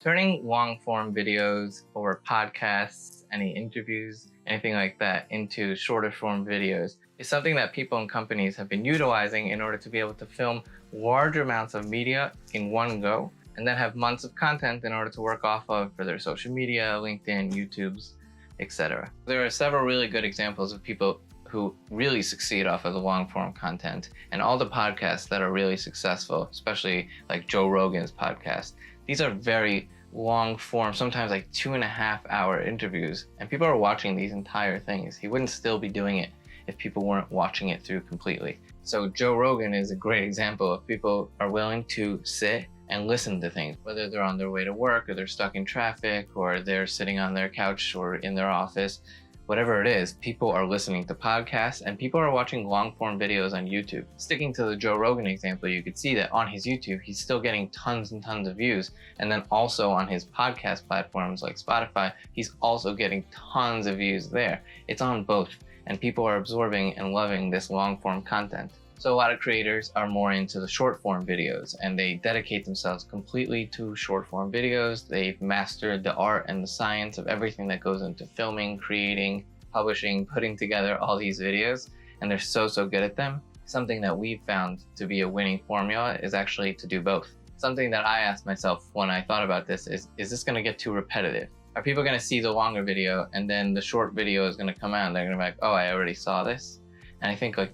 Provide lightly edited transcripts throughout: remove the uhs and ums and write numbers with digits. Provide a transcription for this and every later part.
Turning long form videos or podcasts, any interviews, anything like that into shorter form videos is something that people and companies have been utilizing in order to be able to film large amounts of media in one go and then have months of content in order to work off of for their social media, LinkedIn, YouTube's, etc. There are several really good examples of people who really succeed off of the long form content, and all the podcasts that are really successful, especially like Joe Rogan's podcast. These are very long form, sometimes like 2.5 hour interviews, and people are watching these entire things. He wouldn't still be doing it if people weren't watching it through completely. So Joe Rogan is a great example of people are willing to sit and listen to things, whether they're on their way to work or they're stuck in traffic or they're sitting on their couch or in their office. Whatever it is, people are listening to podcasts and people are watching long form videos on YouTube. Sticking to the Joe Rogan example, you could see that on his YouTube, he's still getting tons and tons of views. And then also on his podcast platforms like Spotify, he's also getting tons of views there. It's on both, and people are absorbing and loving this long form content. So a lot of creators are more into the short form videos and they dedicate themselves completely to short form videos. They've mastered the art and the science of everything that goes into filming, creating, publishing, putting together all these videos, and they're so good at them. Something that we've found to be a winning formula is actually to do both. Something that I asked myself when I thought about this is this gonna get too repetitive? Are people gonna see the longer video and then the short video is gonna come out and they're gonna be like, oh, I already saw this? And I think like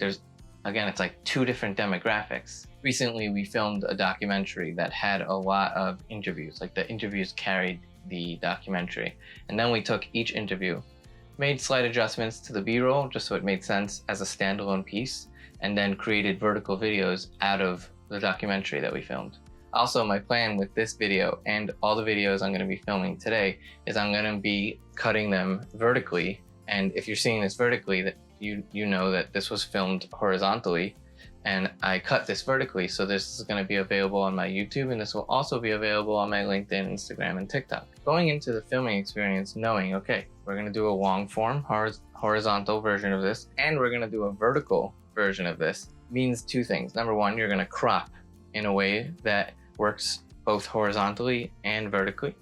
again, it's like two different demographics. Recently, we filmed a documentary that had a lot of interviews, like the interviews carried the documentary. And then we took each interview, made slight adjustments to the B-roll just so it made sense as a standalone piece, and then created vertical videos out of the documentary that we filmed. Also, my plan with this video and all the videos I'm gonna be filming today is I'm gonna be cutting them vertically. And if you're seeing this vertically, that you know that this was filmed horizontally and I cut this vertically, so this is going to be available on my YouTube, and this will also be available on my LinkedIn, Instagram, and TikTok. Going into the filming experience knowing, okay, we're going to do a long form horizontal version of this and we're going to do a vertical version of this means two things. Number one, you're going to crop in a way that works both horizontally and vertically.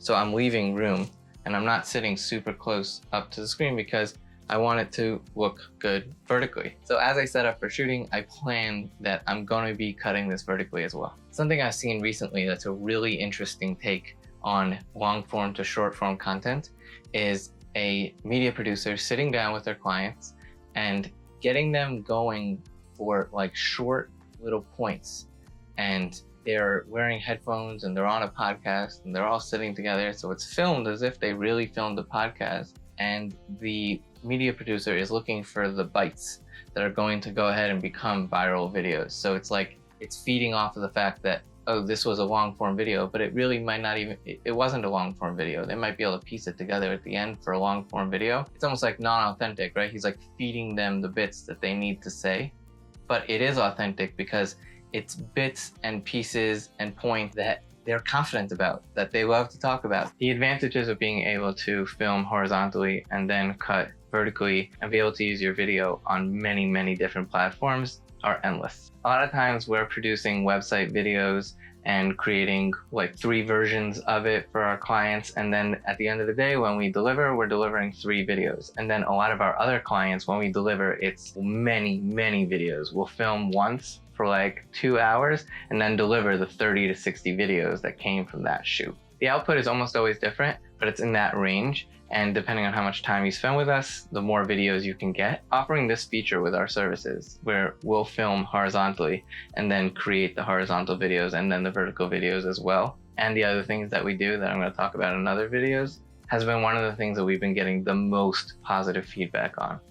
So I'm leaving room and I'm not sitting super close up to the screen because I want it to look good vertically. So as I set up for shooting, I planned that I'm going to be cutting this vertically as well. Something I've seen recently that's a really interesting take on long form to short form content is a media producer sitting down with their clients and getting them going for like short little points. And they're wearing headphones and they're on a podcast and they're all sitting together. So it's filmed as if they really filmed a podcast. And the media producer is looking for the bites that are going to go ahead and become viral videos. So it's like, it's feeding off of the fact that, oh, this was a long form video, but it really might not even, it wasn't a long form video. They might be able to piece it together at the end for a long form video. It's almost like non-authentic, right? He's like feeding them the bits that they need to say, but it is authentic because it's bits and pieces and points that they're confident about, that they love to talk about. The advantages of being able to film horizontally and then cut vertically and be able to use your video on many different platforms are endless. A lot of times we're producing website videos and creating like 3 versions of it for our clients, and then at the end of the day when we deliver, we're delivering 3 videos. And then a lot of our other clients, when we deliver, it's many videos. We'll film once for like 2 hours and then deliver the 30 to 60 videos that came from that shoot. The output is almost always different, but it's in that range. And depending on how much time you spend with us, the more videos you can get. Offering this feature with our services where we'll film horizontally and then create the horizontal videos and then the vertical videos as well, and the other things that we do that I'm going to talk about in other videos, has been one of the things that we've been getting the most positive feedback on.